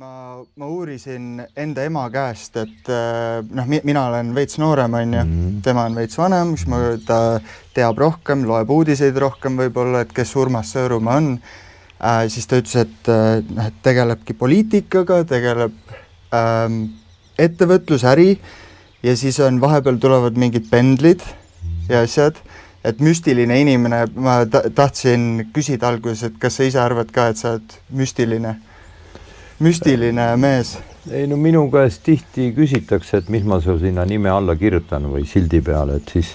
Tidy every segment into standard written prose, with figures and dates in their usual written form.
ma uurisin enda ema käest, et mina olen veits noorem, on ju, tema on veits vanem, siis ta teab rohkem, loeb uudiseid rohkem võib-olla, et kes Urmas Sõõrumaa on. Siis ta ütles, et tegelebki poliitikaga, tegeleb ettevõtlusäri ja siis on vahepeal tulevad mingid pendlid ja asjad, et müstiline inimene, ma tahtsin küsida alguses, et kas sa ise arvad ka, et sa oled müstiline mees? Ei, no minu käest tihti küsitakse, et mis ma su sinna nime alla kirjutan või sildi peale, et siis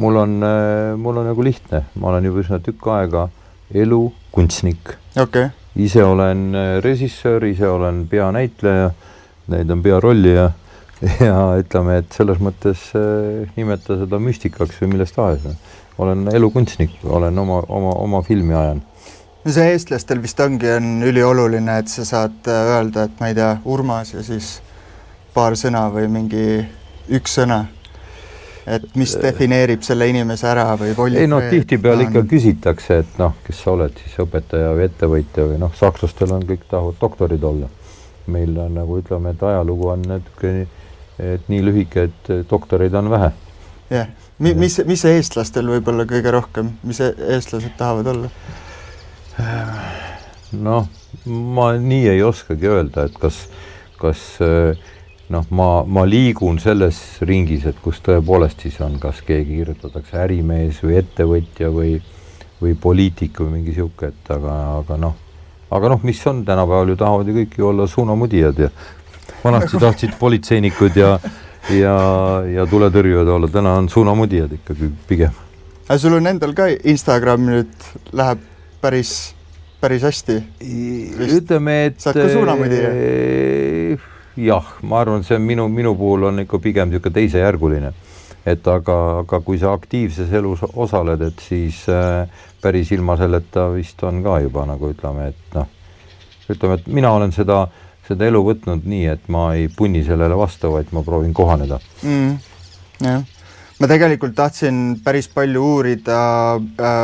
mul on nagu lihtne. Ma olen juba üsna tükk aega elukunstnik. Okay. Ise olen režissöör, ise olen peanäitleja, neid on pearollija ja ütleme, et selles mõttes nimeta seda müstikaks või millest tahes. Olen elukunstnik, olen oma filmi ajan. No see eestlastel vist on ülioluline, et sa saad öelda, et ma ei tea, Urmas ja siis paar sõna või mingi üks sõna, et mis defineerib selle inimese ära või volib. Ei, no tihtipeale ikka küsitakse, et kes sa oled siis õpetaja või ettevõtja või sakslastel on kõik tahavad doktorid olla. Meil on nagu ütleme, et ajalugu on et nii lühike, et doktoreid on vähe. Jah. Mis see eestlastel võib-olla kõige rohkem? Mis eestlased tahavad olla? Ma nii ei oskagi öelda, et kas ma liigun selles ringis, et kus tõepoolest siis on, kas keegi kirjutatakse ärimees või ettevõtja või poliitik või mingi siuke, et aga mis on tänapäeval ju tahavad ju kõik ju olla suunamudijad ja vanasti tahtsid politseinikud ja tuletõrjujad olla, täna on suunamudijad ikkagi pigem. Aga sul on endal ka Instagram nüüd läheb päris hästi. Ütleme, et saad ka suunamudija? Jah, ma arvan, see minu puhul on ikka pigem teisejärguline. Et aga kui sa aktiivses elus osaled, et siis päris ilma selleta vist on ka juba nagu ütleme, et mina olen seda elu võtnud nii, et ma ei punni sellele vastu, vaid ma proovin kohaneda. Jah. Ma tegelikult tahtsin päris palju uurida,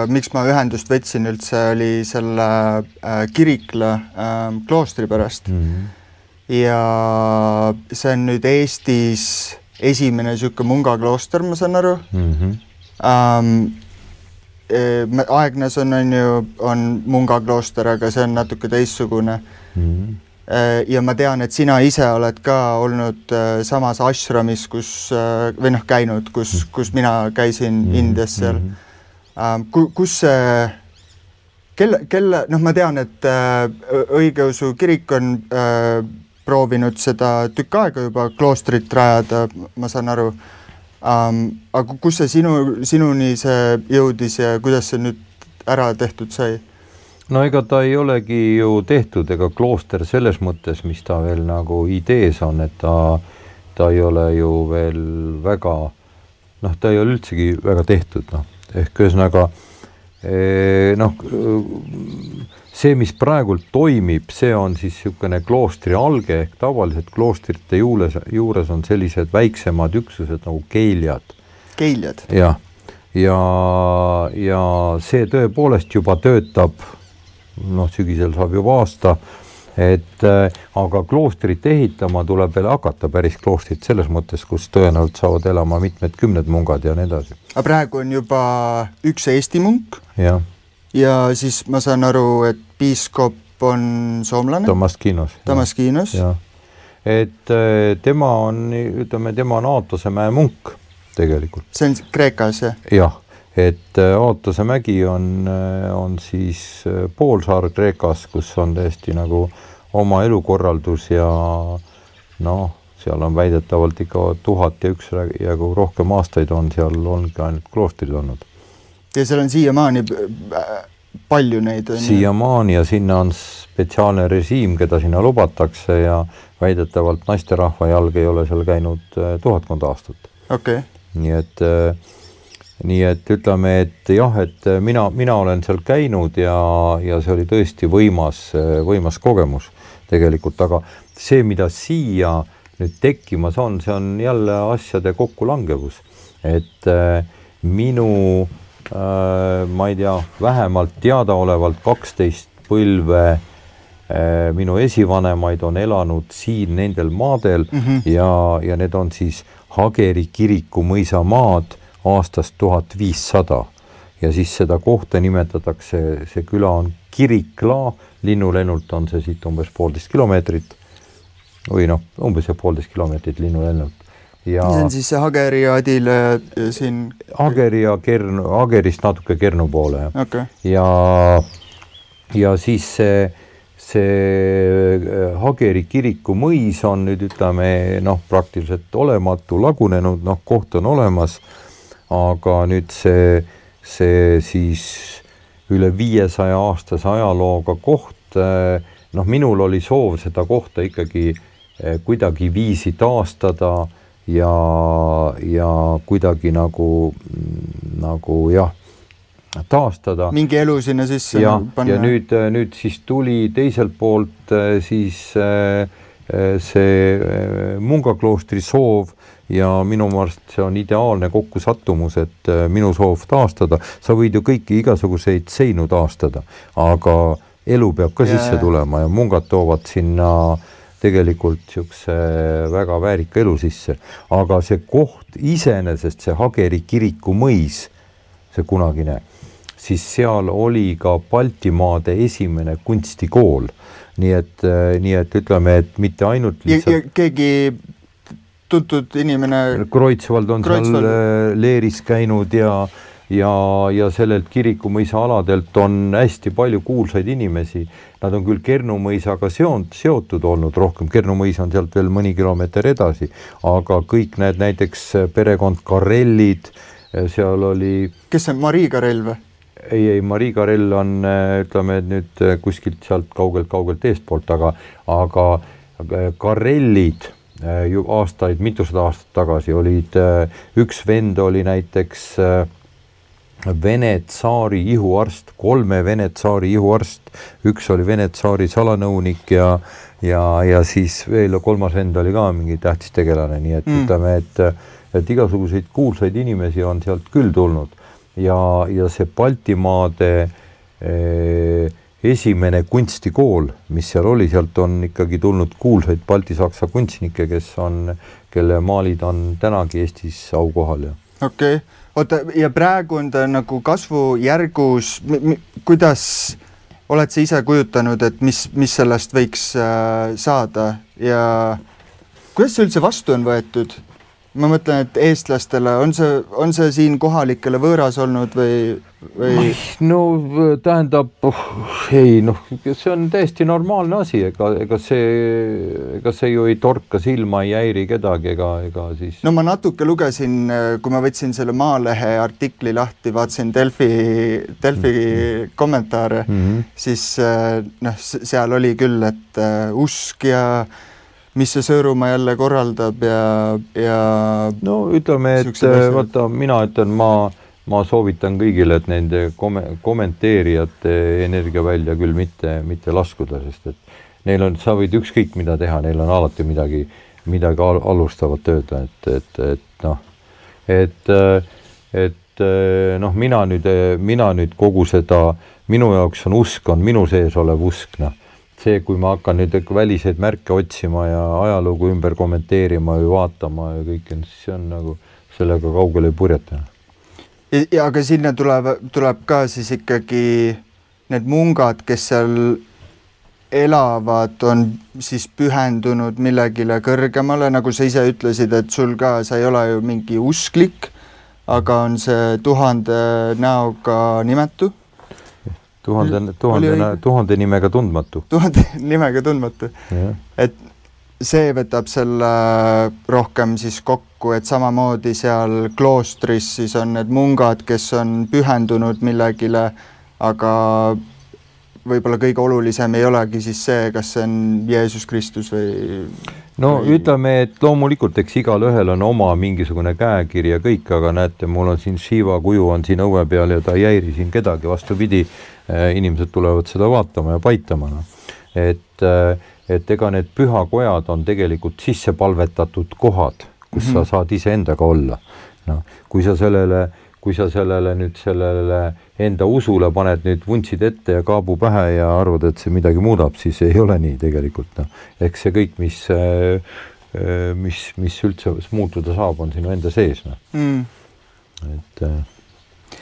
miks ma ühendust võtsin üldse, oli selle Kirikla kloostri pärast. Ja see on nüüd Eestis esimene siuke mungaklooster, ma saan aru. Aegnas on mungaklooster, aga see on natuke teissugune. Ja ma tean, et sina ise oled ka olnud samas ashramis, käinud, kus mina käisin Indias seal. Kus ma tean, et õigeusu kirik on proovinud seda tükk aega juba kloostrit rajada, ma saan aru. Aga kus see sinuni see jõudis ja kuidas see nüüd ära tehtud sai? No ega ta ei olegi ju tehtud, ega klooster selles mõttes, mis ta veel nagu idees on, et ta ei ole ju veel väga, ta ei ole üldsegi väga tehtud. Ehk ühesõnaga, see, mis praegult toimib, see on siis niisugune kloostri alge, ehk tavaliselt kloostrite juures on sellised väiksemad üksused nagu keiljad. Keiljad? Ja see tõepoolest juba töötab, sügisel saab juba aasta, aga kloostrit ehitama tuleb veel hakata päris kloostrit selles mõttes, kus tõenäoliselt saavad elama mitmed kümned mungad ja nii edasi. Aga praegu on juba üks Eesti munk ja siis ma saan aru, et piiskop on soomlane. Damaskinos. Et tema on Aatose mäe munk tegelikult. See on Kreekas, jah? Jah. Et Aatose mägi on siis poolsaar Kreekas, kus on tõesti nagu oma elukorraldus ja seal on väidetavalt ikka 1001 ja kui rohkem aastaid on, seal ongi ainult kloostrid olnud. Ja seal on siiamaani palju neid? Siiamaani ja sinna on spetsiaalne režiim, keda sinna lubatakse ja väidetavalt naisterahva jalg ei ole seal käinud 1000 aastat. Okay. Nii et ütleme, et jah, et mina olen seal käinud ja see oli tõesti võimas kogemus tegelikult, aga see, mida siia nüüd tekkimas on, see on jälle asjade kokkulangevus, et minu, ma ei tea, vähemalt teadaolevalt 12 põlve minu esivanemaid on elanud siin nendel maadel ja need on siis Hageri kiriku mõisamaad aastast 1500 ja siis seda kohta nimetatakse, see küla on Kirikla, linnulennult on see siit umbes 1,5 kilomeetrit või noh, umbes 1,5 kilomeetrit linnulennult. Ja see on siis see Hageri ja Adile siin? Hageri ja Kernu, Hagerist natuke Kernu poole. Okay. Ja siis see Hageri kiriku mõis on nüüd ütleme praktiliselt olematu, lagunenud, koht on olemas, aga nüüd see siis üle 500 aastase ajalooga koht, minul oli soov seda kohta ikkagi kuidagi viisi taastada ja kuidagi nagu jah, taastada. Mingi elu sinna sisse panna. Ja nüüd siis tuli teiselt poolt siis see Munga kloostri soov ja minu meelest see on ideaalne kokkusattumus, et minu soov taastada. Sa võid ju kõiki igasuguseid seinu taastada, aga elu peab ka sisse tulema ja mungad toovad sinna tegelikult niisuguse väga väärika elu sisse. Aga see koht iseenesest, see Hageri kiriku mõis, see kunagine, siis seal oli ka Baltimaade esimene kunstikool. Nii et ütleme, et mitte ainult lihtsalt... Ja keegi tuntud inimene... Kreutzwald on seal leeris käinud ja sellelt kiriku mõisa aladelt on hästi palju kuulsaid inimesi. Nad on küll Kernu mõisaga seotud olnud rohkem. Kernu mõis on sealt veel mõni kilomeeter edasi, aga kõik need näiteks perekond Karellid, seal oli... Kes see Marii Karell või? Ei, Marii Karell on, ütleme, nüüd kuskilt sealt kaugelt eestpoolt, aga Karellid mitusada aastat tagasi olid, üks vend oli näiteks Vene tsaari ihuarst, 3 Vene tsaari ihuarst, üks oli Vene tsaari salanõunik ja siis veel 3. vend oli ka mingi tähtis tegelane, nii et ütleme, et igasuguseid kuulsaid inimesi on sealt küll tulnud ja see Baltimaade esimene kunstikool, mis seal oli, sealt on ikkagi tulnud kuulsaid baltisaksa kunstnikke, kelle maalid on tänagi Eestis aukohal. Okei. Oota, ja praegu on ta nagu kasvujärgus, kuidas oled sa ise kujutanud, et mis sellest võiks saada ja kuidas see üldse vastu on võetud? Ma mõtlen, et eestlastele on see siin kohalikele võõras olnud või? No tähendab, see on täiesti normaalne asi, ega see ju ei torka silma, ei häiri kedagi, ega siis... No ma natuke lugesin, kui ma võtsin selle Maalehe artikli lahti, vaatasin Delfi kommentaare, siis seal oli küll, et usk ja mis see Sõõrumaa jälle korraldab ja... No ütleme, et vaata, mina ütlen, ma soovitan kõigile, et nende kommenteerijate energia välja küll mitte laskuda, sest et neil on, sa võid ükskõik mida teha, neil on alati midagi alustavat öelda, et mina nüüd kogu seda, minu jaoks on usk, on minu sees olev usk, see, kui ma hakkan nüüd väliseid märke otsima ja ajalugu ümber kommenteerima või vaatama ja kõik, see on nagu sellega kaugele ei purjeta. Ja aga sinna tuleb ka siis ikkagi need mungad, kes seal elavad, on siis pühendunud millegile kõrgemale, nagu sa ise ütlesid, et sul ka, sa ei ole ju mingi usklik, aga on see 1000 näoga nimetu? 1000 nimega tundmatu. 1000 nimega tundmatu. Ja. Et see võtab selle rohkem siis kokku, et samamoodi seal kloostris siis on need mungad, kes on pühendunud millegile, aga võib-olla kõige olulisem ei olegi siis see, kas see on Jeesus Kristus või... No ütleme, et loomulikult, eks igal ühel on oma mingisugune käekiri ja kõik, aga näete, mul on siin Shiva kuju on siin õue peal ja ta ei häiri siin kedagi, vastupidi, inimesed tulevad seda vaatama ja paitama. Et ega need pühakojad on tegelikult sisse palvetatud kohad, kus sa saad ise endaga olla. Kui sa kui sa sellele enda usule paned nüüd vuntsid ette ja kaabu pähe ja arvad, et see midagi muudab, siis ei ole nii tegelikult. No. Eks see kõik, mis üldse muutuda saab, on sinu enda sees. No.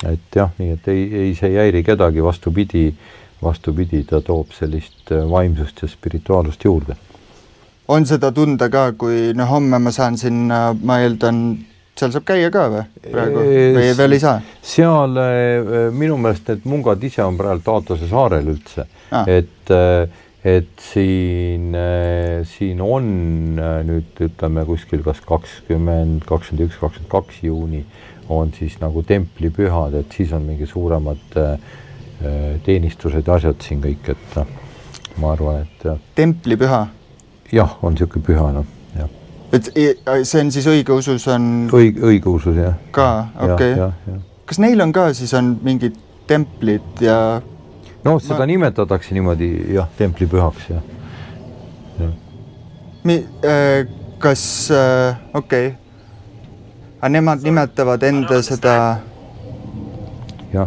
Et jah, nii et ei see ei häiri kedagi, vastupidi, ta toob sellist vaimsust ja spirituaalsust juurde. On seda tunda ka, kui homme ma saan sinna, ma eeldan, seal saab käia ka praegu või veel ei saa? Seal minu meelest need mungad ise on praegu Taatose saarel üldse, et siin on nüüd ütleme kuskil kas 20, 21, 22 juuni on siis nagu templipühad, et siis on mingi suuremad teenistused ja asjad siin kõik, et ma arvan, et templipüha? Jah, on niisugune püha, noh, jah. Et see on siis õigeusus on... Õigeusus, jah. Ka, okei. Kas neil on ka siis on mingid templid ja... No, seda nimetatakse niimoodi, jah, templipühaks, jah. Kas, okei. Aga nemad nimetavad enda seda... Jah,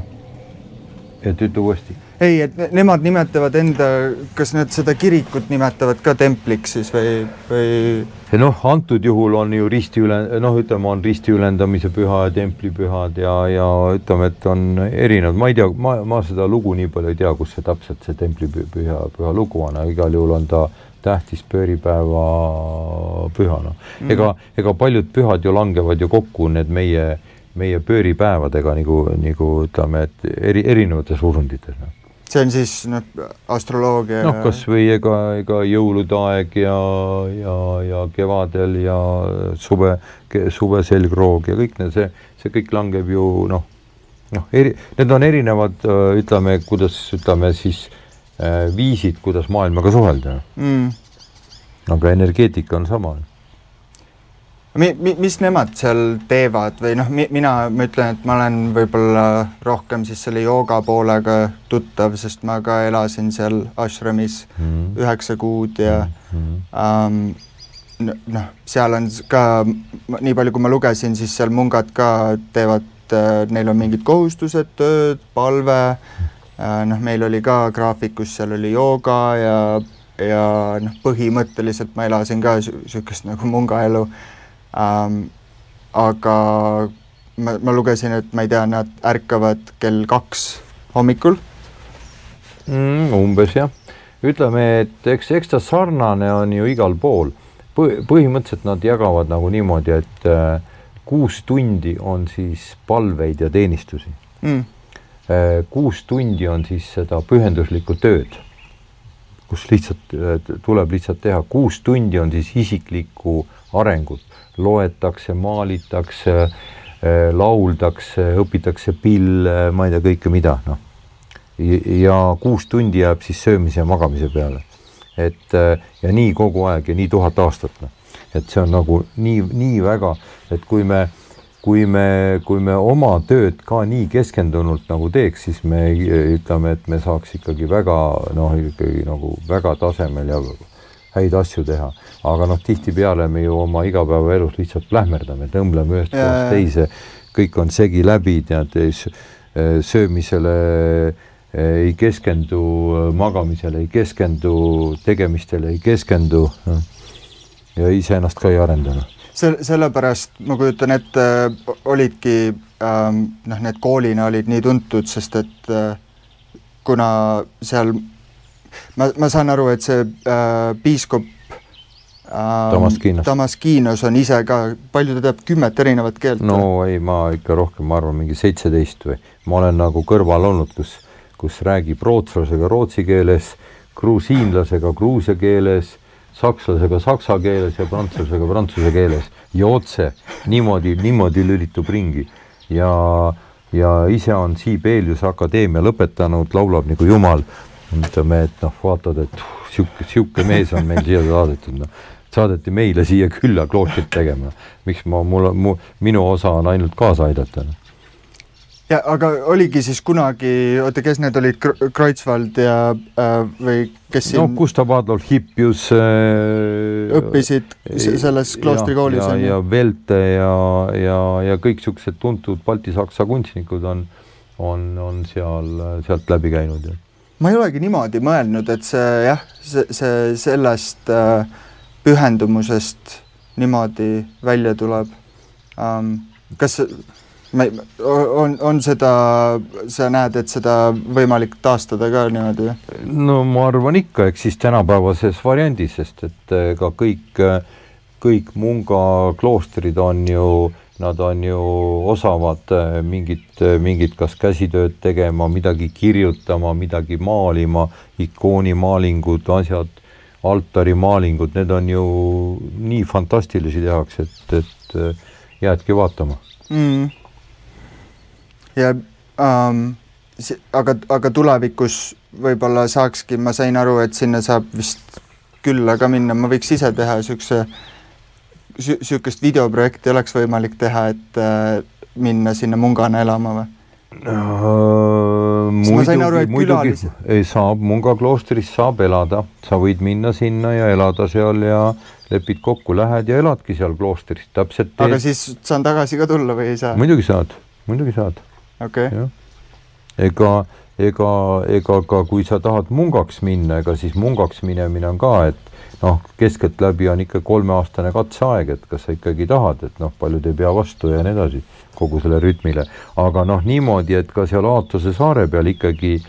et ütle uuesti. Ei, et nemad nimetavad enda, kas nad seda kirikut nimetavad ka templiks siis või... Noh, antud juhul on ju on ristiülendamise püha ja templipühad ja ütleme, et on erinevad. Ma ei tea, ma seda lugu nii palju ei tea, kus see täpselt see templipüha lugu on, aga igal juhul on ta tähtis pööripäeva püha. No. Ega paljud pühad ju langevad ju kokku need meie pööripäevadega nagu ütleme, et erinevates urundites. No. See on siis astroloogia... Noh, kas või ega jõulude aeg ja kevadel ja suve selgroog ja kõik see kõik langeb ju, need on erinevad, ütleme, siis viisid, kuidas maailmaga suhelda. Aga energeetika on sama. Mis nemad seal teevad või ma ütlen, et ma olen võib-olla rohkem siis selle jooga poolega tuttav, sest ma ka elasin seal ashramis 9 kuud ja seal on ka, nii palju kui ma lugesin, siis seal mungad ka teevad, neil on mingid kohustused, tööd, palve, meil oli ka graafikus, seal oli jooga ja põhimõtteliselt ma elasin ka sükest nagu mungaelu. Aga ma lugesin, et ma ei tea, nad ärkavad kell 2 hommikul. Umbes jah. Ütleme, et eks ta sarnane on ju igal pool. Põhimõtteliselt nad jagavad nagu niimoodi, et 6 tundi on siis palveid ja teenistusi. 6 tundi on siis seda pühenduslikku tööd, kus tuleb lihtsalt teha. 6 tundi on siis isiklikku arengut. Loetakse, maalitakse, lauldakse, õpitakse pille, ma ei tea kõike mida. No. Ja 6 tundi jääb siis söömise ja magamise peale. Ja nii kogu aeg ja nii 1000 aastat. No. Et see on nagu nii väga, et kui me oma tööd ka nii keskendunult nagu teeks, siis me ütleme, et me saaks ikkagi väga tasemel ja häid asju teha. Aga tihtipeale me ju oma igapäevaelus lihtsalt plähmerdame, tõmbleme ühest kohast teise, kõik on segi läbi, söömisele ei keskendu, magamisele ei keskendu, tegemistele ei keskendu ja iseennast ka ei arendanud. Sellepärast ma kujutan ette, olidki, need koolina olid nii tuntud, sest et kuna seal ma saan aru, et see piiskop Damaskinos on ise ka, palju ta teab 10 erinevat keelt? No ei, ma ikka rohkem, ma arvan, mingi 17 või. Ma olen nagu kõrval olnud, kus räägib rootslasega rootsi keeles, gruusiinlasega gruusia keeles, sakslasega saksa keeles ja prantslasega prantsuse keeles. Ja otse, niimoodi lülitub ringi. Ja ise on Sibeliuse akadeemia lõpetanud, laulab nagu jumal. Ütleme, et vaatad, et siuke mees on meil siia saadetud. Saadeti meile siia külla kloostrit tegema. Miks minu osa on ainult kaasa aidata? Ja, aga oligi siis kunagi, oota, kes need olid, Kreutzwald ja või kes siin Gustav Adolf Hippius õppisid selles kloostrikoolis ja Velte ja kõik siuksed tuntud baltisaksa kunstnikud on sealt läbi käinud. Ma ei olegi niimoodi mõelnud, et see sellest pühendumusest niimoodi välja tuleb. Kas on seda, sa näed, et seda võimalik taastada ka niimoodi? No ma arvan ikka, eks siis tänapäevases variandis, sest et ka kõik Munga kloostrid nad on ju osavad mingit kas käsitööd tegema, midagi kirjutama, midagi maalima, ikoonimaalingud, asjad, altarimaalingud, need on ju nii fantastilisi tehakse, et jäädki vaatama. Ja, aga tulevikus võib-olla saakski, ma sain aru, et sinna saab vist külla ka minna, ma võiks ise teha sükest videoprojekti oleks võimalik teha, et minna sinna Mungana elama või? Ma sain aru, et külalisi saab, Munga kloostris saab elada, sa võid minna sinna ja elada seal ja lepid kokku, lähed ja eladki seal kloostris täpselt. Aga siis saan tagasi ka tulla või ei saa? Muidugi saad. Okay. Ega ka kui sa tahad Mungaks minna, ega siis Mungaks minemine on ka, et keskelt läbi on ikka 3-aastane katseaeg, et kas sa ikkagi tahad, et paljud ei pea vastu ja nii edasi kogu selle rütmile. Aga niimoodi, et ka seal Aatose saare peal ikkagi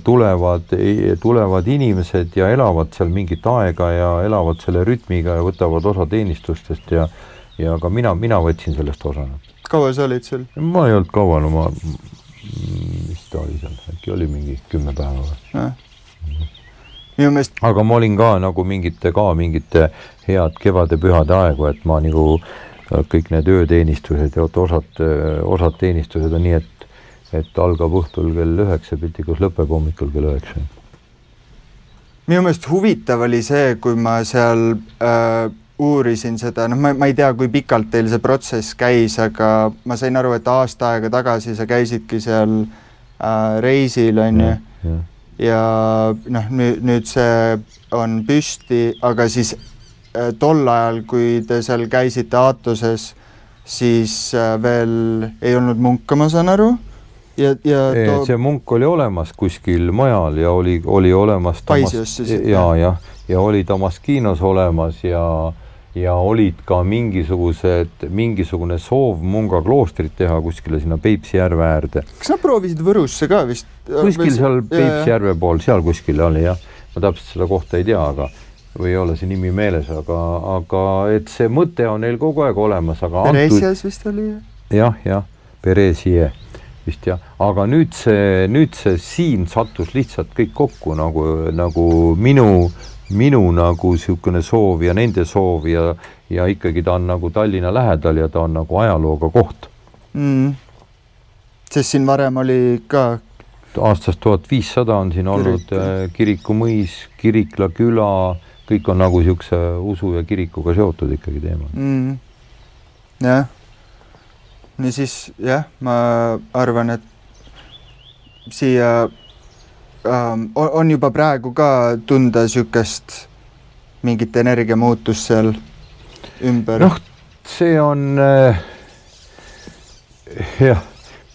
tulevad inimesed ja elavad seal mingit aega ja elavad selle rütmiga ja võtavad osa teenistustest ja ka mina võtsin sellest osa. Kaua sa olid seal? Ma ei olnud kaua, mis ta oli seal, äkki oli mingi 10 päeva või? Aga ma olin ka nagu mingite head kevade-pühade aegu, et ma nagu kõik need ööteenistused ja osad teenistused on nii, et algab õhtul kell 9, piltikus lõpeb hommikul kell 9. Minu meelest huvitav oli see, kui ma seal uurisin seda, ma ei tea, kui pikalt teil see protsess käis, aga ma sain aru, et aasta aega tagasi sa käisidki seal reisil, on ju. Ja nüüd see on püsti, aga siis tol ajal, kui te seal käisite Aatoses, siis veel ei olnud munka, ma saan aru. See munk oli olemas kuskil majal ja oli olemas Paisios siis. Ja oli Damaskinos olemas ja olid ka mingisugune soov Munga kloostrit teha kuskile sinna Peipsi järve äärde. Kas nad proovisid Võrusse ka vist? Kuskil seal Peipsi järve pool, seal kuskil oli jah. Ma täpselt seda kohta ei tea, või ei ole see nimi meeles, aga et see mõte on neil kogu aeg olemas. Peresias vist oli? Jah, Peresie vist jah. Aga nüüd see siin sattus lihtsalt kõik kokku nagu minu nagu siukene soov ja nende soov ja ikkagi ta on nagu Tallinna lähedal ja ta on nagu ajalooga koht. Sest siin varem oli ka aastast 1500 on siin olnud Kirikumõis, Kirikla küla, kõik on nagu siukse usu ja kirikuga seotud ikkagi teema. Jah. Nii siis ma arvan, et siia on juba praegu ka tunda sükest mingit energiamuutust seal ümber? See on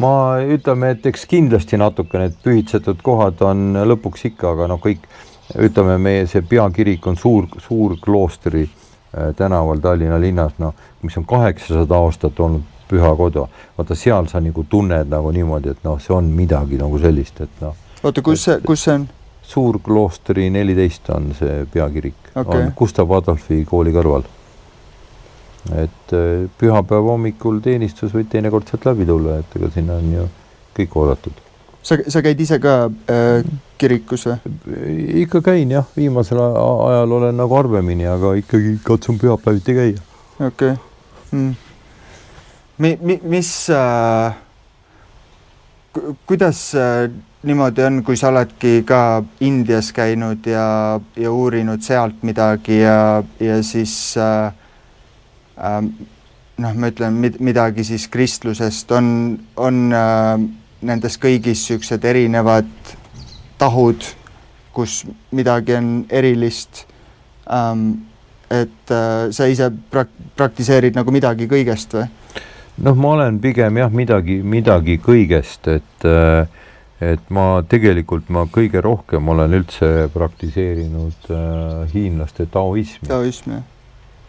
ma ütleme, et eks kindlasti natuke need pühitsetud kohad on lõpuks ikka, aga kõik, ütleme, meie see peakirik on suur kloostri tänaval Tallinna linnas, mis on 800 aastat olnud püha kodu. Vaata, seal sa nagu tunned nagu niimoodi, et see on midagi nagu sellist, et Oota, kus see on? Suur kloostri 14 on see peakirik. Okay. On Gustav Adolfi kooli kõrval. Et pühapäeva hommikul teenistus võid teinekord sealt läbi tulla, et ega sinna on ju kõik oodatud. Sa käid ise ka kirikus või? Ikka käin jah, viimasel ajal olen nagu harvemini, aga ikkagi katsun pühapäeviti käia. Okay. Kuidas niimoodi on, kui sa oledki ka Indias käinud ja uurinud sealt midagi ja siis ma ütlen midagi siis kristlusest on nendes kõigis siuksed erinevad tahud, kus midagi on erilist, et sa ise praktiseerid nagu midagi kõigest või? Noh, ma olen pigem jah, midagi kõigest, et ma tegelikult kõige rohkem olen üldse praktiseerinud hiinlaste taoismi. Taoismi, jah.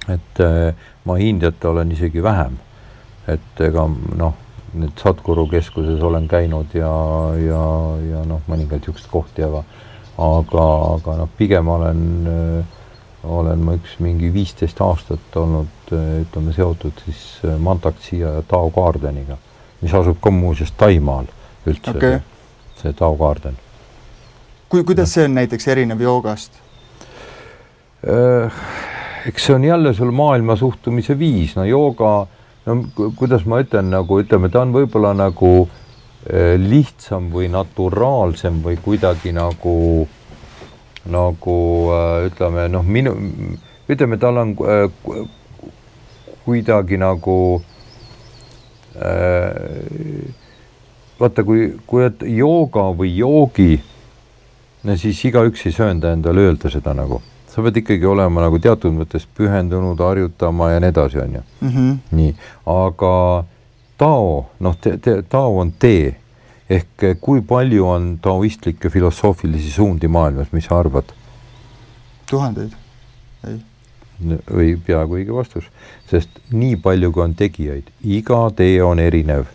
Et ma hiinjate olen isegi vähem, et ega noh, nüüd Sadguru keskuses olen käinud ja noh, mõningaid juhust kohti, aga noh, pigem olen ma mingi 15 aastat olnud, ütleme, seotud siis Mantaxia ja Tao Gardeniga, mis asub ka muuseas Taimaal üldse, okay. See Tao Garden. Kuidas see on näiteks erinev joogast? Eks see on jälle sul maailma suhtumise viis, no jooga, no kuidas ma ütlen, nagu ütleme, ta on võib-olla nagu lihtsam või naturaalsem või kuidagi nagu ütleme, noh, ütleme, tal on kuidagi nagu vaata, kui et jooga või joogi, no siis igaüks ei söönda endale öelda seda nagu. Sa pead ikkagi olema nagu teatud mõttes pühendunud, harjutama ja nii edasi, on ju. Nii, aga Tao, noh, Tao on tee, ehk kui palju on taoistlikke filosoofilisi suundi maailmas, mis sa arvad? Tuhandeid, ei. Või peaaegu õige vastus, sest nii palju kui on tegijaid, iga tee on erinev.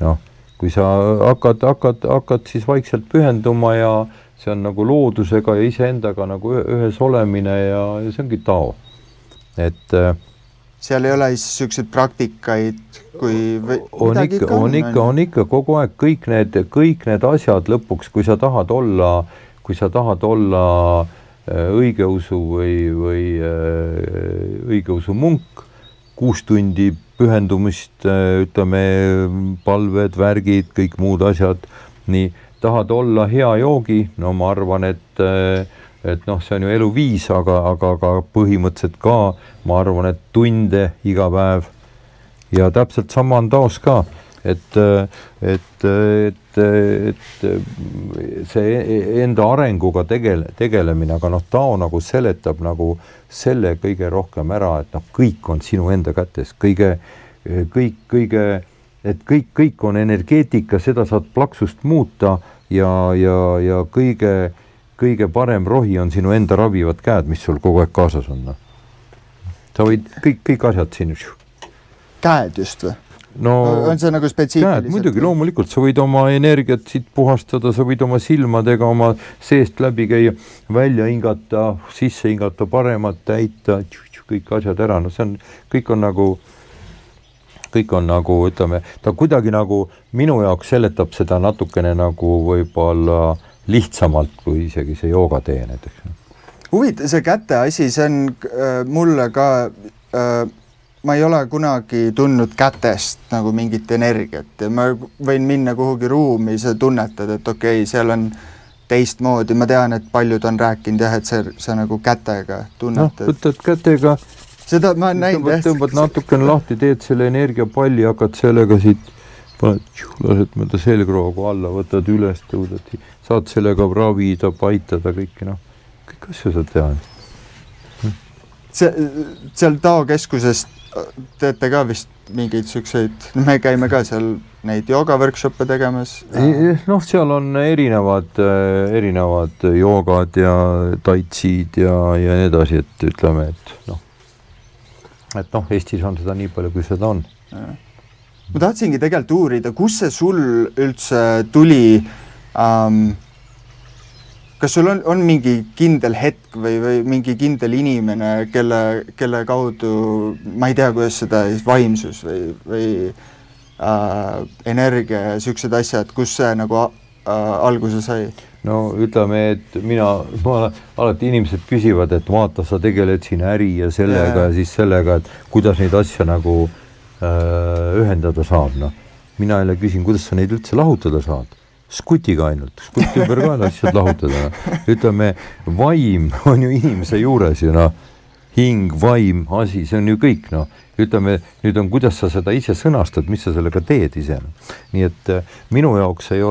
Noh, kui sa hakkad siis vaikselt pühenduma ja see on nagu loodusega ja iseendaga nagu ühes olemine ja see ongi Tao. Et seal ei ole siis sellised praktikaid, kui on ikka kogu aeg kõik need asjad lõpuks, kui sa tahad olla õigeusu või õigeusu munk, 6 tundi pühendumist, ütleme, palved, värgid, kõik muud asjad, nii tahad olla hea joogi, no ma arvan, et noh, see on ju eluviis, aga põhimõtteliselt ka, ma arvan, et tunde iga päev ja täpselt sama on Taos ka, et see enda arenguga tegelemine, aga noh, Tao nagu seletab nagu selle kõige rohkem ära, et noh, kõik on sinu enda kätes, kõik on energeetika, seda saad plaksust muuta ja kõige parem rohi on sinu enda ravivad käed, mis sul kogu aeg kaasas on. No. Sa võid kõik asjad siin. Käed just või? No, on see nagu spetsiifiliselt? Käed, muidugi, loomulikult, sa võid oma energiat siit puhastada, sa võid oma silmadega oma seest läbi käia, välja hingata, sisse hingata, paremat täita, kõik asjad ära, no see on, kõik on nagu, ütleme, ta kuidagi nagu minu jaoks seletab seda natukene nagu võib-olla lihtsamalt kui isegi see joogatee näiteks. Huvitav, see käte asi, see on mulle ka, ma ei ole kunagi tundnud kätest nagu mingit energiat ja ma võin minna kuhugi ruumi, sa tunnetad, et okei, seal on teistmoodi, ma tean, et paljud on rääkinud jah, et sa nagu kätega tunnetad. No, võtad kätega, seda ma näin tõmbad natukene lahti, teed selle energiapalli, hakkad sellega siit, lased mõnda selgroogu alla, võtad üles, tõudad, saad sellega ravida, paitada kõiki, noh, kõik asju saad teha. Seal Tao keskuses teete ka vist mingeid sükseid, me käime ka seal neid jooga-workshop'e tegemas? Noh, seal on erinevad joogad ja taitsid ja nii edasi, et ütleme, et noh, Eestis on seda nii palju, kui seda on. Ma tahtsingi tegelikult uurida, kus see sul üldse tuli, kas sul on mingi kindel hetk või mingi kindel inimene, kelle kaudu, ma ei tea, kuidas seda vaimsus või energia ja sellised asjad, kus see nagu alguse sai? No ütleme, et alati inimesed küsivad, et vaata, sa tegeled siin äri ja sellega ja siis sellega, et kuidas neid asja nagu ühendada saab. No. Mina jälle küsin, kuidas sa neid üldse lahutada saad? Skutiga ainult, skuti ümber ka asjad lahutada. No. Ütleme, vaim on ju inimese juures ju, no. hing, vaim, asi, see on ju kõik, noh, ütleme, nüüd on, kuidas sa seda ise sõnastad, mis sa sellega teed ise. Nii et minu jaoks ei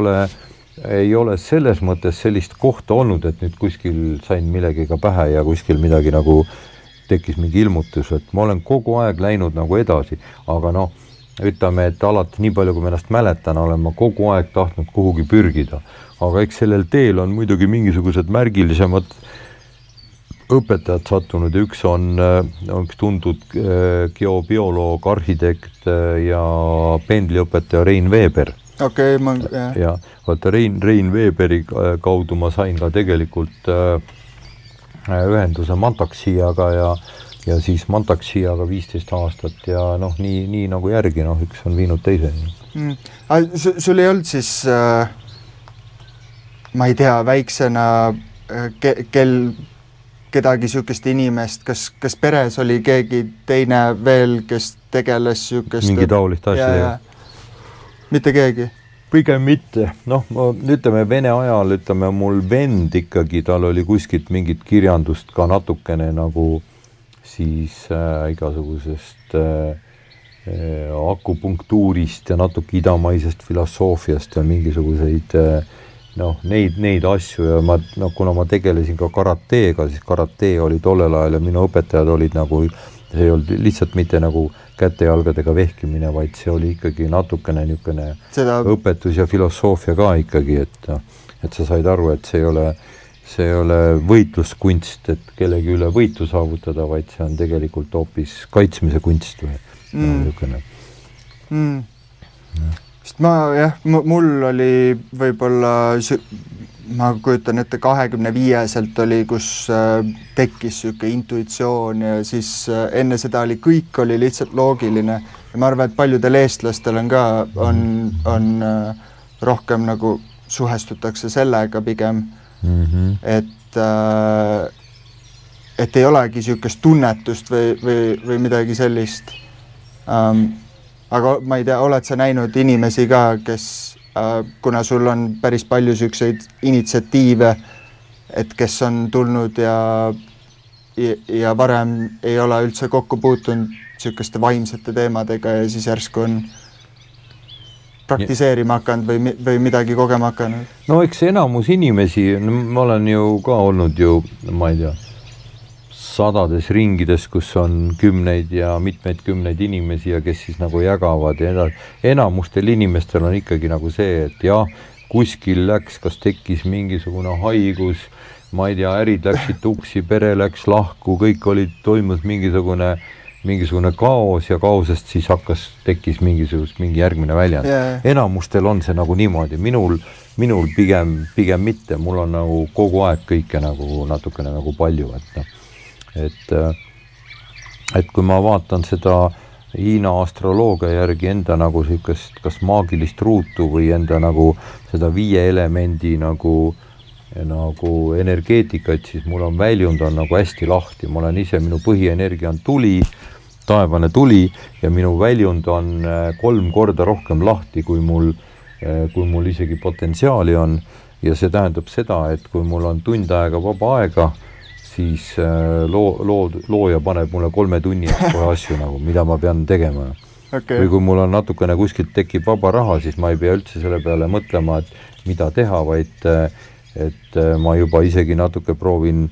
ole selles mõttes sellist kohta olnud, et nüüd kuskil sain millegiga pähe ja kuskil midagi nagu tekkis mingi ilmutus, et ma olen kogu aeg läinud nagu edasi, aga noh, ütleme, et alati nii palju, kui ma ennast mäletan, olen ma kogu aeg tahtnud kuhugi pürgida, aga eks sellel teel on muidugi mingisugused märgilisemad õpetajad sattunud ja üks on üks tuntud geobioloog, arhitekt ja pendliõpetaja Rein Veber. Okei, ja vaata Rein Weberi kaudu ma sain ka tegelikult ühenduse Mantaxiaga ja siis Mantaxiaga 15 aastat ja noh, nii nagu järgi, noh, üks on viinud teiseni. Sul ei olnud siis, ma ei tea, väiksena kedagi sükest inimest, kas peres oli keegi teine veel, kes tegeles sükest? Mingi taolist asja. Mitte keegi? Pigem mitte. Noh, ütleme Vene ajal, ütleme mul vend ikkagi, tal oli kuskilt mingit kirjandust ka natukene nagu siis igasugusest akupunktuurist ja natuke idamaisest filosoofiast ja mingisuguseid noh, neid asju ja kuna ma tegelesin ka karateega, siis karate oli tollel ajal ja minu õpetajad olid nagu, see ei olnud lihtsalt mitte nagu käte-jalgadega vehkimine, vaid see oli ikkagi natukene niisugune õpetus ja filosoofia ka ikkagi, et sa said aru, et see ei ole võitluskunst, et kellegi üle võitu saavutada, vaid see on tegelikult hoopis kaitsmise kunst või niisugune. Mul oli võib-olla, ma kujutan ette 25-selt oli, kus tekkis siuke intuitsioon ja siis enne seda kõik oli lihtsalt loogiline. Ja ma arvan, et paljudel eestlastel on ka, on rohkem nagu suhestutakse sellega pigem, et ei olegi siukest tunnetust või midagi sellist. Aga ma ei tea, oled sa näinud inimesi ka, kes, kuna sul on päris palju siukseid initsiatiive, et kes on tulnud ja varem ei ole üldse kokku puutunud siukeste vaimsete teemadega ja siis järsku on praktiseerima hakanud või midagi kogema hakanud? No eks enamus inimesi, ma olen ju ka olnud ju, ma ei tea, sadades ringides, kus on kümneid ja mitmeid kümneid inimesi ja kes siis nagu jagavad ja enamustel inimestel on ikkagi nagu see, et jah, kuskil läks, kas tekkis mingisugune haigus, ma ei tea, ärid läksid tuksi, pere läks lahku, kõik toimus mingisugune kaos ja kaosest siis tekkis mingi järgmine väljend. Enamustel on see nagu niimoodi, minul pigem mitte, mul on nagu kogu aeg kõike nagu natukene nagu palju, et kui ma vaatan seda Hiina astroloogia järgi enda nagu siukest kas maagilist ruutu või enda nagu seda 5 elemendi nagu energeetikat, siis mul on väljund on nagu hästi lahti, ma olen ise, minu põhienergia on tuli, taevane tuli ja minu väljund on 3 korda rohkem lahti, kui mul isegi potentsiaali on ja see tähendab seda, et kui mul on tund aega vaba aega, siis looja paneb mulle 3 tunni kohe asju nagu, mida ma pean tegema. Okay. Või kui mul on natukene kuskilt tekib vaba raha, siis ma ei pea üldse selle peale mõtlema, et mida teha, vaid et ma juba isegi natuke proovin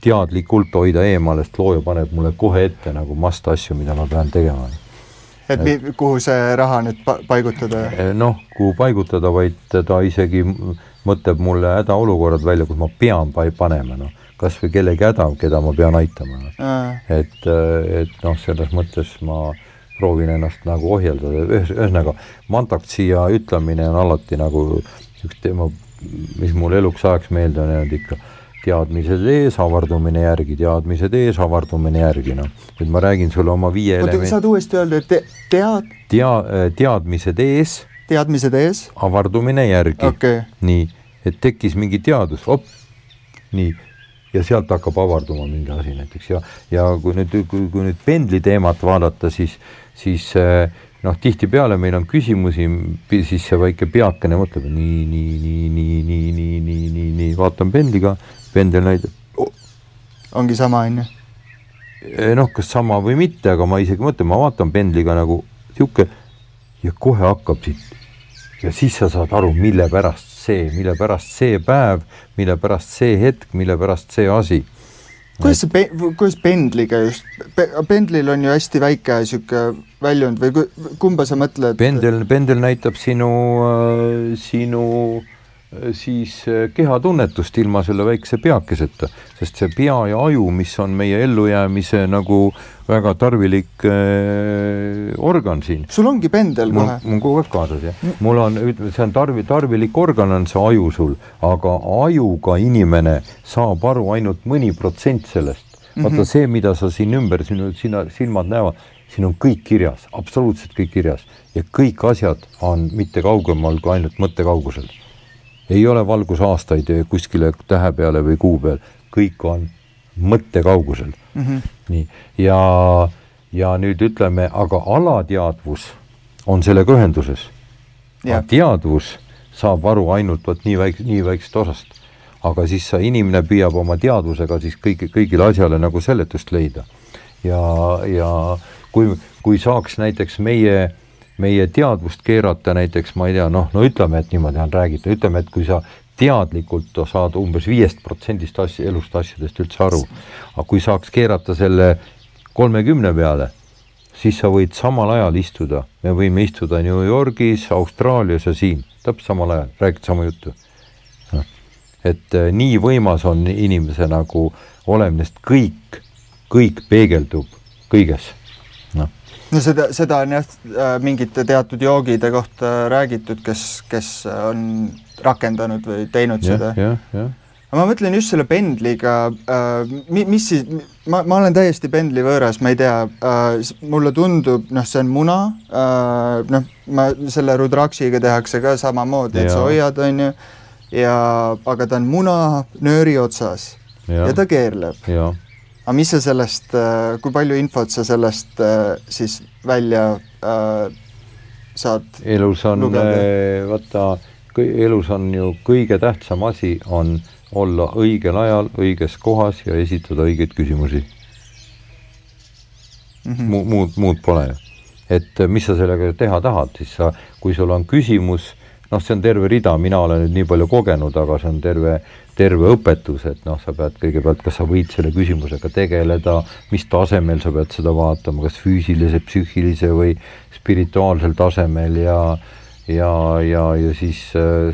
teadlikult hoida eemale, sest looja paneb mulle kohe ette nagu mast asju, mida ma pean tegema. Et kuhu see raha nüüd paigutada? Kuhu paigutada, vaid ta isegi mõtleb mulle hädaolukorrad välja, kus ma pean panema, kas või kellegi häda, keda ma pean aitama. Et selles mõttes ma proovin ennast nagu ohjeldada. Ühesõnaga, Mantaxia ütlemine on alati nagu üks teema, mis mul eluks ajaks meelde on ikka teadmised ees, avardumine järgi, teadmised ees, avardumine järgi. Nüüd ma räägin sulle oma 5 elementi. Saad uuesti öelda, et teadmised ees, avardumine järgi. Okay. Nii, et tekkis mingi teadus, nii, ja sealt hakkab avarduma mingi asi näiteks. Ja kui nüüd pendli teemat vaadata, siis tihti peale meil on küsimusi, siis see väike peakene mõtleb, nii, vaatan pendliga, pendel näidab. Ongi sama, on ju? noh, kas sama või mitte, aga ma isegi mõtlen, ma vaatan pendliga nagu sihuke ja kohe hakkab siit ja siis sa saad aru, mille pärast see päev, mille pärast see hetk, mille pärast see asi. Kuidas pendliga just? Pendlil on ju hästi väike siuke väljund või kumba sa mõtled? Pendel näitab sinu siis kehatunnetust ilma selle väikse peakeseta, sest see pea ja aju, mis on meie ellujäämise nagu väga tarvilik organ siin. Sul ongi pendel kohe? Mul kogu aeg kaasas, jah. Mul on, see on tarvilik organ on see aju sul, aga ajuga inimene saab aru ainult mõni protsent sellest. Vaata see, mida sa siin ümber, sinu silmad näevad, siin on kõik kirjas, absoluutselt kõik kirjas ja kõik asjad on mitte kaugemal kui ainult mõttekaugusel. Ei ole valgusaastaid kuskile tähe peale või kuu peal, kõik on mõttekaugusel. Nii. Ja nüüd ütleme, aga alateadvus on sellega ühenduses. Teadvus saab aru ainult nii väikest osast, aga siis inimene püüab oma teadvusega siis kõigile asjale nagu seletust leida. Ja kui saaks näiteks meie teadvust keerata näiteks, ma ei tea, no ütleme, et niimoodi on räägitud, ütleme, et kui sa teadlikult saad umbes 5% elust asjadest üldse aru, aga kui saaks keerata selle 30 peale, siis sa võid samal ajal istuda. Me võime istuda New Yorgis, Austraalias ja siin, täpselt samal ajal, räägid sama juttu. Et nii võimas on inimese nagu olemist, kõik peegeldub kõiges. No seda on jah mingite teatud joogide kohta räägitud, kes on rakendanud või teinud seda. Ma mõtlen just selle pendliga, mis siis, ma olen täiesti pendli võõras, ma ei tea, mulle tundub, see on muna, selle rudraksiga tehakse ka samamoodi, et sa hoiad, on ju, aga ta on muna nööri otsas ja ta keerleb. Aga mis sa sellest, kui palju infot sa sellest siis välja saad lugeda? Elus on ju kõige tähtsam asi on olla õigel ajal, õiges kohas ja esitada õigeid küsimusi. Muud pole. Et mis sa sellega teha tahad, siis kui sul on küsimus, see on terve rida, mina olen nüüd nii palju kogenud, aga see on terve õpetus, et sa pead kõigepealt, kas sa võid selle küsimusega tegeleda, mis tasemel sa pead seda vaatama, kas füüsilise, psüühilise või spirituaalsel tasemel ja siis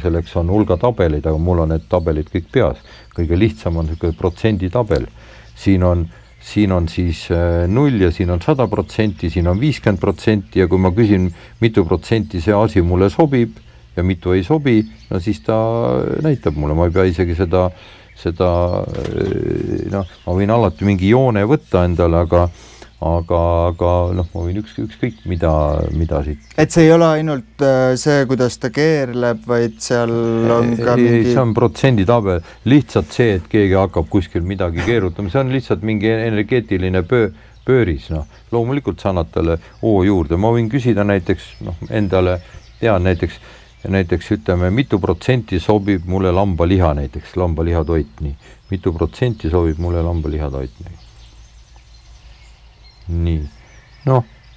selleks on hulga tabelid, aga mul on need tabelid kõik peas. Kõige lihtsam on protsenditabel. Siin on siis 0 ja siin on 100%, siin on 50% ja kui ma küsin, mitu protsenti see asi mulle sobib, ja mitu ei sobi, no siis ta näitab mulle, ma ei pea isegi seda ma võin alati mingi joone võtta endale, aga ma võin ükskõik mida siit. Et see ei ole ainult see, kuidas ta keerleb, vaid seal on ka mingi... See on protsenditabel, lihtsalt see, et keegi hakkab kuskil midagi keerutama, see on lihtsalt mingi energeetiline pööris, loomulikult sa annad talle oo juurde, ma võin küsida näiteks endale, näiteks ütleme, mitu protsenti sobib mulle lambaliha näiteks, lambalihatoit, nii. Mitu protsenti sobib mulle lambalihatoit, nii. Nii.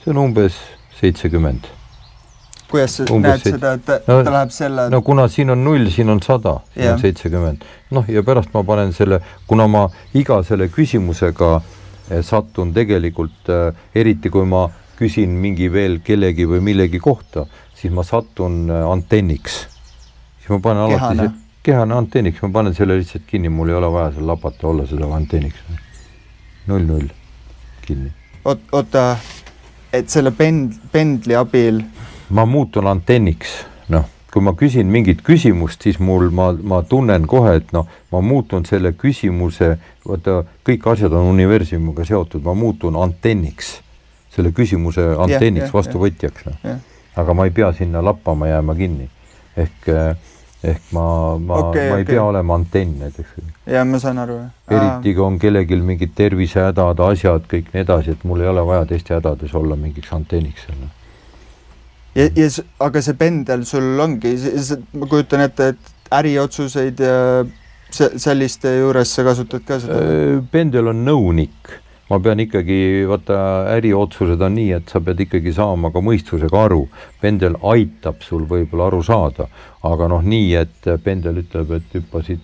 See on umbes 70. Kuidas sa näed seda, et ta läheb selle... kuna siin on 0, siin on 100, on 70. Ja pärast ma panen selle, kuna ma iga selle küsimusega satun tegelikult, eriti kui ma küsin mingi veel kellegi või millegi kohta, siis ma satun antenniks. Siis ma panen alati kehane antenniks, ma panen selle lihtsalt kinni, mul ei ole vaja seal lapata olla seda antenniks. 0 kinni. Oota, et selle pendli abil... Ma muutun antenniks. Kui ma küsin mingit küsimust, siis ma tunnen kohe, et ma muutun selle küsimuse, kõik asjad on universumiga seotud, ma muutun antenniks. Selle küsimuse antenniks vastuvõtjaks. Aga ma ei pea sinna lappama jääma kinni. Ehk ma ei pea olema antenn näiteks. Ja ma saan aru. Eriti kui on kellegil mingid tervisehädad, asjad, kõik need edasi, et mul ei ole vaja teiste hädades olla mingiks antenniks. Aga see pendel sul ongi, ma kujutan ette, et äriotsuseid ja selliste juures sa kasutad ka seda? Pendel on nõunik. ma pean ikkagi, vaata äriotsused on nii, et sa pead ikkagi saama ka mõistusega aru. Pendel aitab sul võib-olla aru saada, aga noh nii, et pendel ütleb, et hüppa siit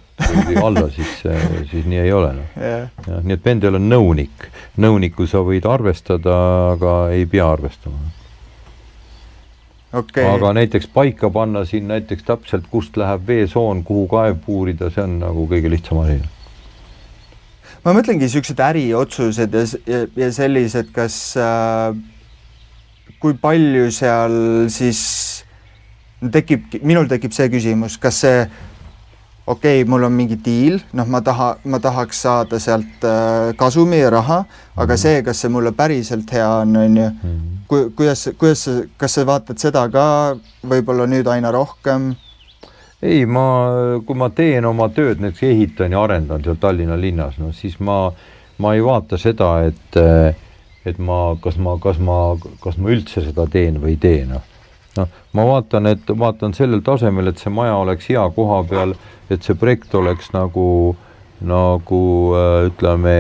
alla, siis nii ei ole. No. Ja, nii et pendel on nõunik. Nõuniku sa võid arvestada, aga ei pea arvestama. Okay. Aga näiteks paika panna siin näiteks täpselt, kust läheb veesoon, kuhu kaev puurida, see on nagu kõige lihtsam asi. Ma mõtlengi sellised äriotsused ja sellised, kas kui palju seal siis minul tekib see küsimus, kas see mul on mingi diil, ma tahaks saada sealt kasumi ja raha, aga see, kas see mulle päriselt hea on ju, kas sa vaatad seda ka võib-olla nüüd aina rohkem? Ei, kui ma teen oma tööd, näiteks ehitan ja arendan seal Tallinna linnas, no siis ma ei vaata seda, et kas ma üldse seda teen või ei tee. No, ma vaatan sellel tasemel, et see maja oleks hea koha peal, et see projekt oleks nagu ütleme,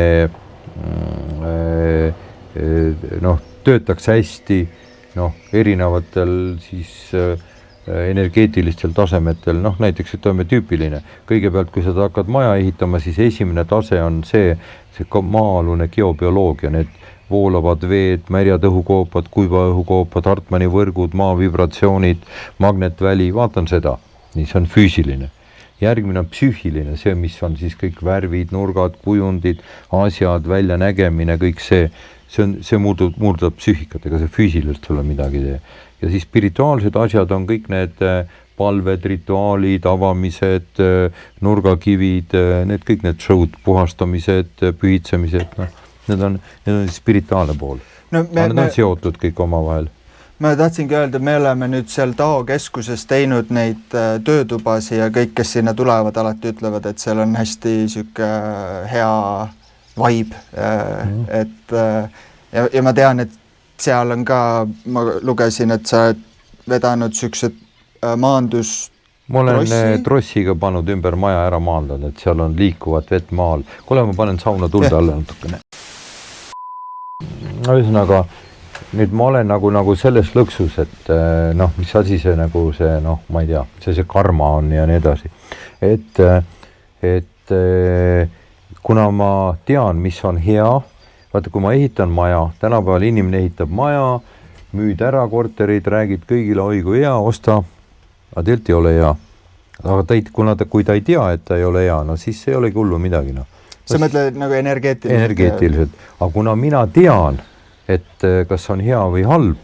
töötaks hästi, erinevatel siis energeetilistel tasemetel, näiteks ütleme tüüpiline. Kõigepealt, kui sa hakkad maja ehitama, siis esimene tase on see maa-alune geobioloogia, need voolavad veed, märjad õhukoopad, kuiva õhukoopad, Hartmani võrgud, maa vibratsioonid, magnetväli, vaatan seda. Nii, see on füüsiline. Järgmine on psüühiline, see, mis on siis kõik värvid, nurgad, kujundid, asjad, väljanägemine, kõik see muudab psüühikat, ega see füüsiliselt sulle midagi tee. Ja siis spirituaalsed asjad on kõik need palved, rituaalid, avamised, nurgakivid, kõik need showd, puhastamised, pühitsemised, need on spirituaalne pool. Need on seotud kõik omavahel. Ma tahtsingi öelda, me oleme nüüd seal Tao keskuses teinud neid töötubasi ja kõik, kes sinna tulevad, alati ütlevad, et seal on hästi siuke hea vibe. Ja ma tean, et seal on ka, ma lugesin, et sa oled vedanud siuksed maandus ma olen trossiga pannud ümber maja ära maandanud, et seal on liikuvat vett maal. Kule, ma panen sauna tulda alla natukene. Ühesõnaga, nüüd ma olen nagu selles lõksus, et mis asi see nagu see, ma ei tea, see karma on ja nii edasi. Et kuna ma tean, mis on hea, vaata, kui ma ehitan maja, tänapäeval inimene ehitab maja, müüd ära korterid, räägid kõigile, oi kui hea, osta, aga tegelikult ei ole hea. Aga kui ta ei tea, et ta ei ole hea, siis ei olegi hullu midagi. Sa mõtled nagu energeetiliselt? Energeetiliselt. Aga kuna mina tean, et kas on hea või halb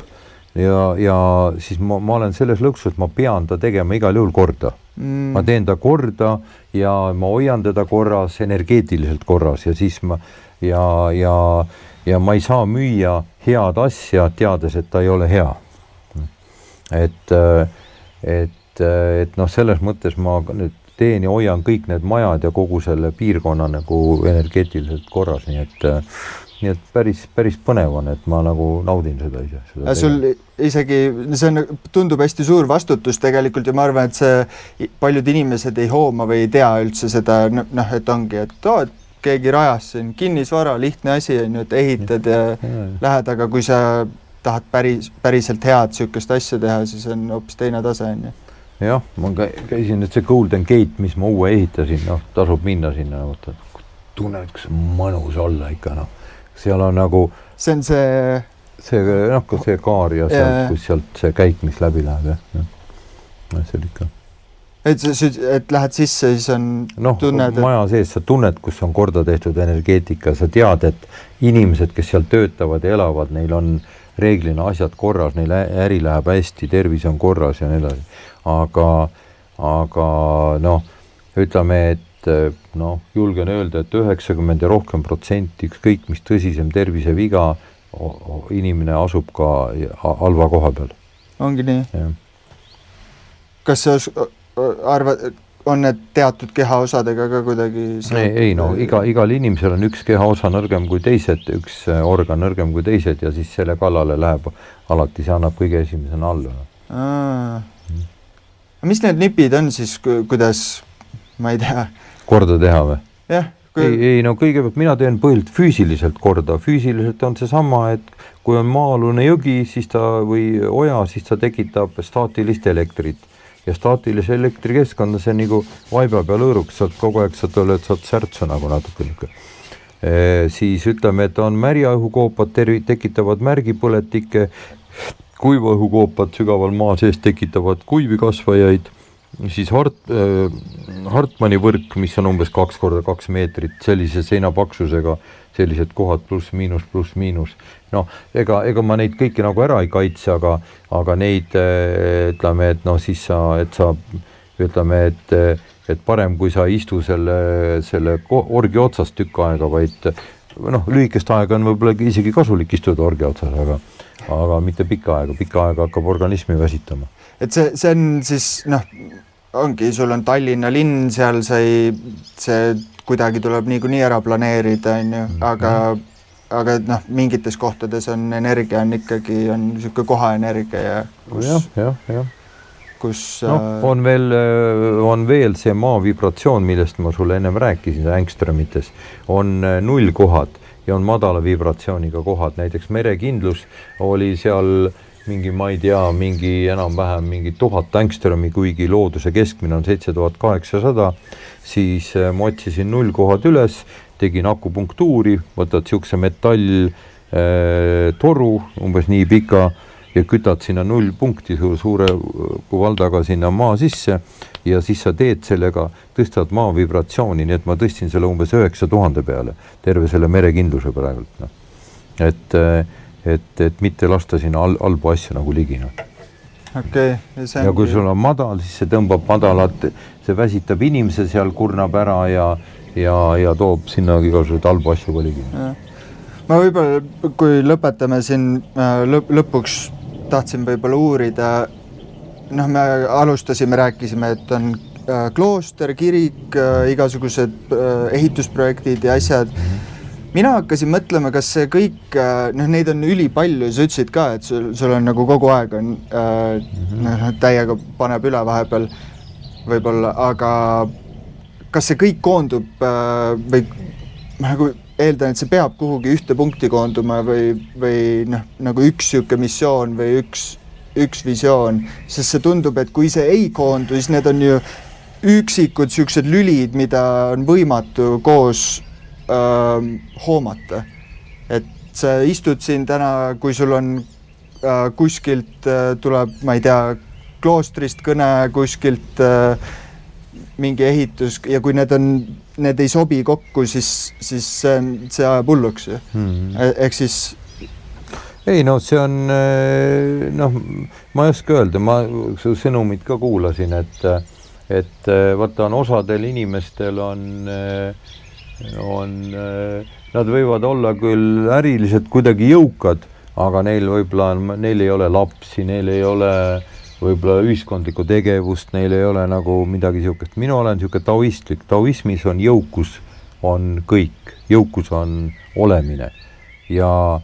ja siis ma olen selles lõksus, et ma pean ta tegema igal juhul korda. Ma teen ta korda ja ma hoian teda korras, energeetiliselt korras ja siis ma ei saa müüa head asja, teades, et ta ei ole hea. Et selles mõttes ma nüüd teen ja hoian kõik need majad ja kogu selle piirkonna nagu energeetiliselt korras, nii et päris põnev on, et ma nagu naudin seda ise. Sul isegi, see tundub hästi suur vastutus tegelikult ja ma arvan, et see paljud inimesed ei hooma või ei tea üldse seda, et ongi, et keegi rajas siin kinnisvara, lihtne asi on ju, et ehitad ja lähed, aga kui sa tahad päriselt head sükest asja teha, siis on hoopis teine tase on ju. Jah, ma käisin, et see Golden Gate, mis ma uue ehitasin, tasub minna sinna, tunnen, kus mõnus olla ikka, seal on nagu see on see kaar ja kus sealt see käik, mis läbi läheb, see on ikka. Et lähed sisse, siis on tunned... Maja sees sa tunned, kus on korda tehtud energeetika, sa tead, et inimesed, kes seal töötavad ja elavad, neil on reeglina asjad korras, neil äri läheb hästi, tervis on korras ja nii edasi. Aga ütleme, et julgen öelda, et 90% ja rohkem protsenti, ükskõik mis tõsisem terviseviga, inimene asub ka halva koha peal. Ongi nii? Ja. Kas sa arvad, on need teatud kehaosadega ka kuidagi? Ei, igal inimesel on üks kehaosa nõrgem kui teised, üks organ nõrgem kui teised ja siis selle kallale läheb alati, see annab kõige esimesena alla. Mis need nipid on siis, kuidas, ma ei tea? Korda teha või? Jah, ei, no kõigepealt mina teen põhilt füüsiliselt korda, füüsiliselt on see sama, et kui on maa-alune jõgi, siis ta või oja, siis ta tekitab staatilist elektrit ja staatilise elektri keskkonda see nagu vaiba peal õõruks, saad kogu aeg saad särtsu nagu natuke niisugune. Siis ütleme, et on märjaõhukoopad, tekitavad märgipõletikke, kuivaõhukoopad sügaval maa sees tekitavad kuivi kasvajaid, siis Hartmanni võrk, mis on umbes 2 × 2 meetrit, sellise seinapaksusega, sellised kohad pluss-miinus. No, ega ma neid kõiki nagu ära ei kaitse, aga neid, ütleme, et no siis ütleme, et parem, kui sa istu selle orgi otsas tükk aega, vaid noh, lühikest aega on võib-olla isegi kasulik istuda orgi otsas, aga mitte pikka aega hakkab organismi väsitama. Et see on siis, noh, ongi, sul on Tallinna linn, seal see kuidagi tuleb niikuinii ära planeerida, on ju, aga noh, mingites kohtades on energia on ikkagi, on niisugune kohaenergia ja kus on veel see maavibratsioon, millest ma sulle ennem rääkisin, ängströmites, on nullkohad ja on madala vibratsiooniga kohad, näiteks merekindlus oli seal ma ei tea, enam-vähem 1000 ängströmi, kuigi looduse keskmine on 7800, siis ma otsisin nullkohad üles, tegin akupunktuuri, võtad siukse metall toru, umbes nii pika ja kütad sinna 0 punkti suure kuvaldaga sinna maa sisse ja siis sa teed sellega, tõstad maa vibratsiooni, nii et ma tõstin selle umbes 9000 peale, terve selle merekindluse praegult. No. Et mitte lasta sinna halbu asju nagu ligina. Okay, ja kui sul on madal, siis see tõmbab madalat, see väsitab inimese seal, kurnab ära ja toob sinna igasugused halbu asju ka ligina. Ma võib-olla, kui lõpetame siin lõpuks, tahtsin võib-olla uurida, noh, me alustasime, rääkisime, et on klooster, kirik, igasugused ehitusprojektid ja asjad. Mina hakkasin mõtlema, kas see kõik, noh, neid on ülipalju, sa ütlesid ka, et sul on nagu kogu aeg on, täiega paneb üle vahepeal võib-olla, aga kas see kõik koondub või nagu eeldan, et see peab kuhugi ühte punkti koonduma või noh, nagu üks siuke missioon või üks visioon, sest see tundub, et kui see ei koondu, siis need on ju üksikud siuksed lülid, mida on võimatu koos hoomata. Et sa istud siin täna, kui sul on kuskilt tuleb, ma ei tea, kloostrist kõne, kuskilt mingi ehitus ja kui need ei sobi kokku, siis see ajab hulluks. Ehk siis ei, no see on, noh, ma ei oska öelda, ma su sõnumit ka kuulasin, et vaata on osadel inimestel nad võivad olla küll äriliselt kuidagi jõukad, aga neil ei ole lapsi, neil ei ole võib-olla ühiskondlikku tegevust, neil ei ole nagu midagi siukest. Minu olen siuke taoistlik. Taoismis on jõukus, on kõik. Jõukus on olemine. Ja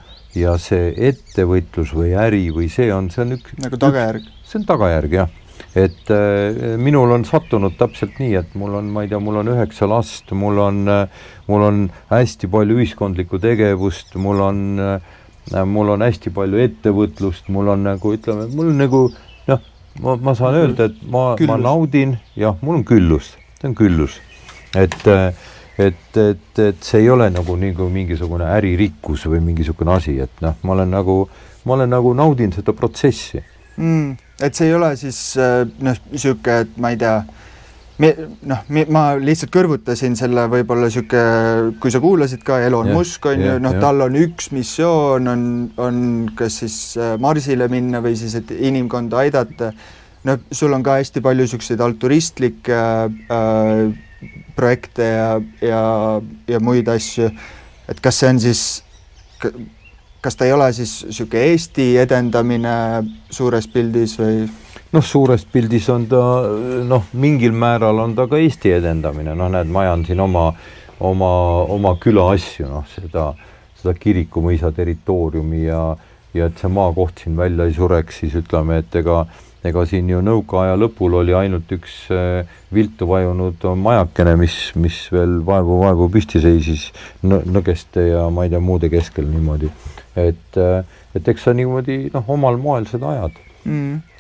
see ettevõtlus või äri või see on üks... Nagu tagajärg. See on tagajärg, jah. Et minul on sattunud täpselt nii, et mul on 9 last, mul on hästi palju ühiskondlikku tegevust, mul on hästi palju ettevõtlust, mul on nagu, ütleme, mul on nagu, noh, ma saan öelda, et ma naudin, jah, mul on küllus, see on küllus. Et see ei ole nagu mingisugune äririkkus või mingisugune asi, et noh, ma olen nagu naudin seda protsessi. Et see ei ole siis siuke, et ma ei tea, ma lihtsalt kõrvutasin selle võib-olla siuke, kui sa kuulasid ka Elon Musk on ju, tal on üks missioon, on kas siis Marsile minna või siis, et inimkonda aidata. Sul on ka hästi palju siukseid altruistlikke projekte ja muid asju. Et kas see on siis... Kas ta ei ole siis siuke Eesti edendamine suures pildis või? Noh, suures pildis on ta, mingil määral on ta ka Eesti edendamine. Näed, ma ajan siin oma küla asju, seda Kirikumõisa territooriumi ja et see maakoht siin välja ei sureks, siis ütleme, et ega siin ju nõukaaja lõpul oli ainult üks viltu vajunud majakene, mis veel vaevu püsti seisis nõgeste ja ma ei tea muude keskel niimoodi. Et eks sa niimoodi omal moel seda ajad.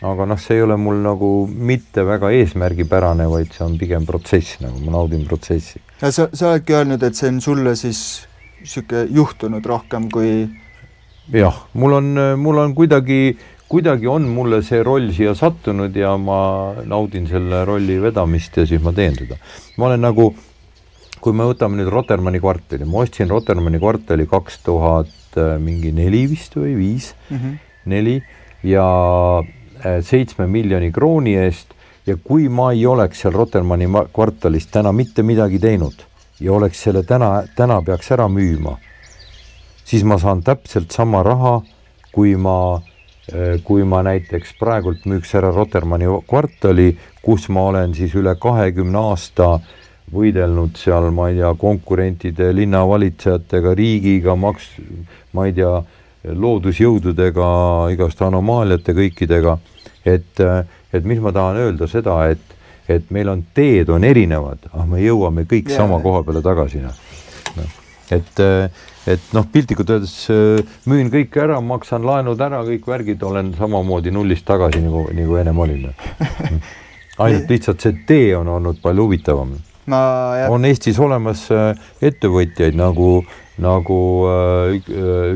Aga see ei ole mul nagu mitte väga eesmärgipärane, vaid see on pigem protsess, nagu ma naudin protsessi. Ja sa oledki öelnud, et see on sulle siis siuke juhtunud rohkem kui... Jah, mul on kuidagi on mulle see roll siia sattunud ja ma naudin selle rolli vedamist ja siis ma teen seda. Ma olen nagu, kui me võtame nüüd Rotermanni kvartali, ma ostsin Rotermanni kvartali 2004 vist või 4 ja 7 miljoni krooni eest ja kui ma ei oleks seal Rotermanni kvartalis täna mitte midagi teinud ja oleks selle täna peaks ära müüma, siis ma saan täpselt sama raha, kui ma näiteks praegult müüks ära Rotermanni kvartali, kus ma olen siis üle 20 aasta võidelnud seal, ma ei tea, konkurentide, linnavalitsejatega, riigiga, ma ei tea, loodusjõududega, igast anomaaliate kõikidega, et mis ma tahan öelda seda, et meil on teed on erinevad, aga me jõuame kõik sama koha peale tagasi. Et piltlikult öeldes müün kõik ära, maksan laenud ära, kõik värgid, olen samamoodi nullist tagasi, nagu ennem olin. Ainult lihtsalt see tee on olnud palju huvitavam. On Eestis olemas ettevõtjaid, nagu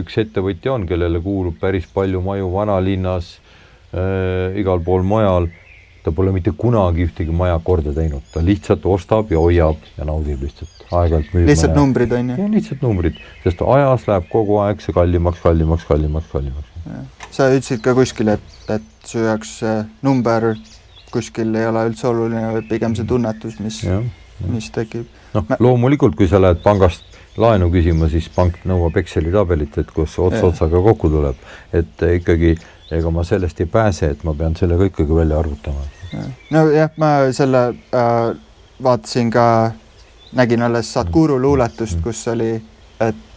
üks ettevõtja on, kellele kuulub päris palju maju vanalinnas, igal pool mujal. Ta pole mitte kunagi ühtegi maja korda teinud. Ta lihtsalt ostab ja hoiab ja naudib lihtsalt. Aeg-ajalt müüb lihtsalt numbrid on ju? Ja, lihtsalt numbrid, sest ajas läheb kogu aeg see kallimaks. Sa ütlesid ka kuskil, et su jaoks number kuskil ei ole üldse oluline, või pigem see tunnetus, mis tekib. Loomulikult, kui sa lähed pangast laenu küsima, siis pank nõuab Exceli tabelit, et kus otsaga kokku tuleb. Et ikkagi, ega ma sellest ei pääse, et ma pean selle ikkagi välja arvutama. No jah, ma selle vaatasin ka, nägin alles Sadhguru luuletust, kus oli, et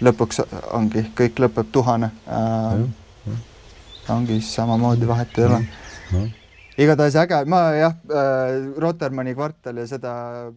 lõpuks ongi, kõik lõpeb 1000. Ongi samamoodi vahet ei ole. Igatahes äge, ma Rotermanni kvartal ja seda